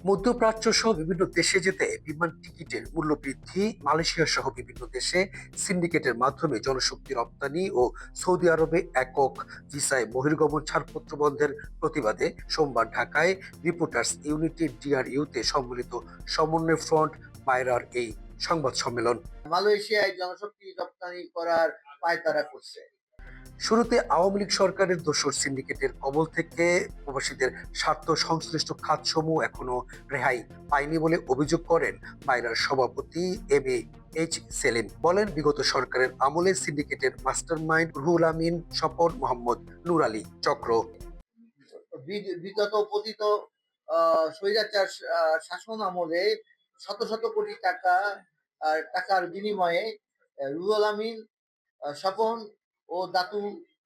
মধ্যপ্রাচ্য সহ বিভিন্ন দেশে যেতে বিমান টিকিটের মূল্য বৃদ্ধি, মালয়েশিয়া সহ বিভিন্ন দেশে সিন্ডিকেটের মাধ্যমে জনশক্তি রপ্তানি ও সৌদি আরবে একক ভিসায় বহির্গমন ছাড়পত্র বন্ধের প্রতিবাদে সোমবার ঢাকায় রিপোর্টার্স ইউনিটি ডিআরইউতে সম্মিলিত সমন্বয় ফ্রন্ট পায়রার এই সংবাদ সম্মেলন। মালয়েশিয়ায় জনশক্তি রপ্তানি করার পায়তারা করছে। শুরুতে আওয়ামী লীগ সরকারের দোসর সিন্ডিকেটের কবল থেকে প্রবাসীদের স্বার্থ সংশ্লিষ্ট খাতসমূহ এখনো রেহাই পায়নি বলে অভিযোগ করেন পায়রার সভাপতি এম.এ.এইচ. সেলিম। বলেন, বিগত সরকারের আমলে সিন্ডিকেটের মাস্টারমাইন্ড রুহুল আমিন, স্বপন, মোহাম্মদ নূর আলী চক্র বিগত পতিত স্বৈরাচার শাসন আমলে শত শত কোটি টাকার বিনিময়ে রুহুল আমিন, স্বপন ও দাতু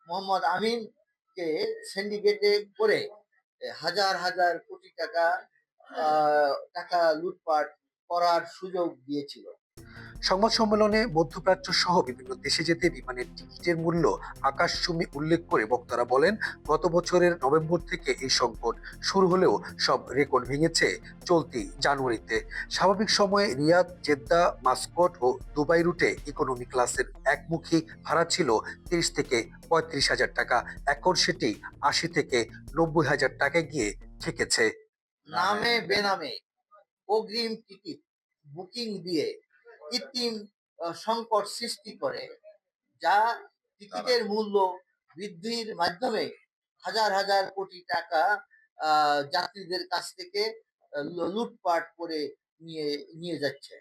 মোহাম্মদ আমিনকে সিন্ডিকেটে করে হাজার হাজার কোটি টাকা লুটপাট করার সুযোগ দিয়েছিল। সংবাদ সম্মেলনে মধ্যপ্রাচ্য সহ বিভিন্ন দেশে যেতে বিমানের টিকিটের মূল্য আকাশচুম্বী উল্লেখ করে বক্তারা বলেন, গত বছরের নভেম্বর থেকে এই সংকট শুরু হলেও সব রেকর্ড ভেঙেছে চলতি জানুয়ারিতে। স্বাভাবিক সময়ে রিয়াদ, জেদ্দা, মাস্কট ও দুবাই রুটে ইকোনমি ক্লাসের একমুখী ভাড়া ছিল ৩০ থেকে ৩৫ হাজার টাকা। এখন সেটি ৮০ থেকে ৯০ হাজার টাকায় গিয়ে ঠেকেছে। নামে বেনামে অগ্রিম টিকিট বুকিং দিয়ে কৃত্রিম সংকট সৃষ্টি করে, যা টিকিটের মূল্য বৃদ্ধির মাধ্যমে হাজার হাজার কোটি টাকা যাত্রীদের কাছ থেকে লুটপাট করে নিয়ে যাচ্ছে।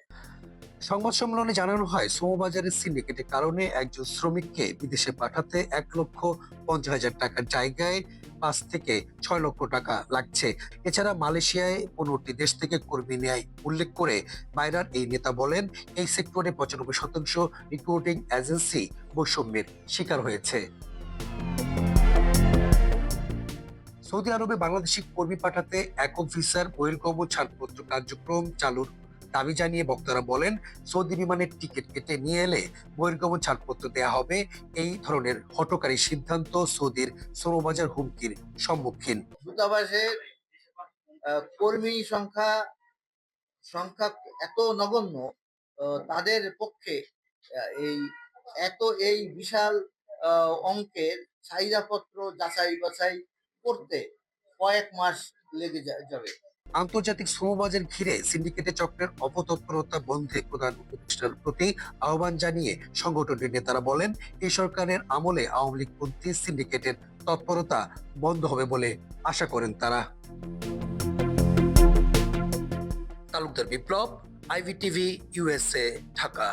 সংবাদ সম্মেলনে জানানো হয়, শ্রমবাজারের সিন্ডিকেটের কারণে একজন শ্রমিককে বিদেশে পাঠাতে ১,৫০,০০০ টাকার জায়গায় ৫ থেকে ৬ লক্ষ টাকা লাগছে। এছাড়া মালয়েশিয়ায় ১৫টি দেশ থেকে কর্মী নেয় উল্লেখ করে বাইরার এই নেতা বলেন, এই সেক্টরে ৯৫% রিক্রুটিং এজেন্সি বৈষম্যের শিকার হয়েছে। সৌদি আরবে বাংলাদেশি কর্মী পাঠাতে একক ভিসার বহির্গমন ছাড়পত্র কার্যক্রম চালুর দাবি জানিয়ে বক্তারা বলেন, সৌদি বিমানের টিকিট কেটে নিয়ে এলে বহির্গমন ছাড়পত্র দেয়া হবে। এই ধরনের হঠকারী সিদ্ধান্ত সৌদির শ্রমবাজার হুমকির সম্মুখীন। দূতাবাসের কর্মী সংখ্যা এত নগণ্য, তাদের পক্ষে এই বিশাল অঙ্কের চাহিদাপত্র যাচাই বাছাই করতে কয়েক মাস লেগে যাবে। আন্তর্জাতিক শ্রমবাজার ঘিরে সিন্ডিকেট চক্রের অপতৎপরতা বন্ধে প্রধান উপদেষ্টার প্রতি আহ্বান জানিয়ে সংগঠনটির নেতারা বলেন, এই সরকারের আমলে আওয়ামী লীগপন্থী সিন্ডিকেটের তৎপরতা বন্ধ হবে বলে আশা করেন তারা। তালুকদার বিপ্লব, IVTV, USA, ঢাকা।